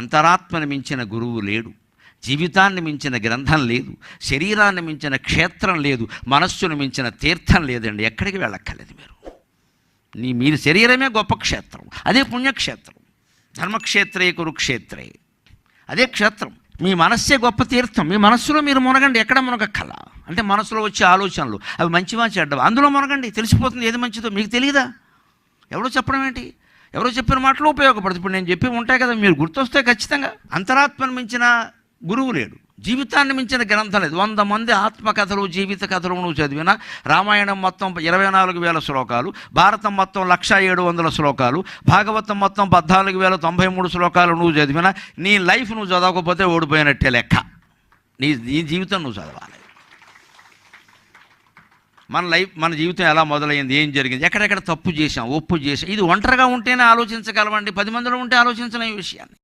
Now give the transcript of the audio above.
అంతరాత్మను మించిన గురువు లేడు, జీవితాన్ని మించిన గ్రంథం లేదు, శరీరాన్ని మించిన క్షేత్రం లేదు, మనస్సును మించిన తీర్థం లేదండి. ఎక్కడికి వెళ్ళక్కర్లేదు. మీరు శరీరమే గొప్ప క్షేత్రం, అదే పుణ్యక్షేత్రం. ధర్మక్షేత్రే కురుక్షేత్రే, అదే క్షేత్రం. మీ మనస్సే గొప్ప తీర్థం. మీ మనస్సులో మీరు మునగండి, ఎక్కడ మునగక్కల. అంటే మనసులో వచ్చే ఆలోచనలు అవి మంచివా చెడ్డవా, అందులో మునగండి, తెలిసిపోతుంది ఏది మంచిదో. మీకు తెలియదా? ఎవరో చెప్పడం ఏంటి? ఎవరో చెప్పిన మాటలు ఉపయోగపడుతుంది. ఇప్పుడు నేను చెప్పి ఉంటాయి కదా, మీరు గుర్తొస్తే ఖచ్చితంగా. అంతరాత్మను మించిన గురువు లేడు, జీవితాన్ని మించిన గ్రంథం లేదు. 100 మంది ఆత్మకథలు, జీవిత కథలు నువ్వు చదివినా, రామాయణం మొత్తం 24,000 శ్లోకాలు, భారతం మొత్తం 1,700 శ్లోకాలు, భాగవతం మొత్తం 14,093 శ్లోకాలు నువ్వు చదివినా, నీ లైఫ్ నువ్వు చదవకపోతే ఓడిపోయినట్టే లెక్క. నీ జీవితం నువ్వు చదవాలి. మన జీవితం ఎలా మొదలైంది, ఏం జరిగింది, ఎక్కడెక్కడ తప్పు చేసాం, ఒప్పు చేసాం, ఇది ఒంటరిగా ఉంటేనే ఆలోచించగలమండి. 10 మందిలో ఉంటే ఆలోచించలేని విషయాన్ని.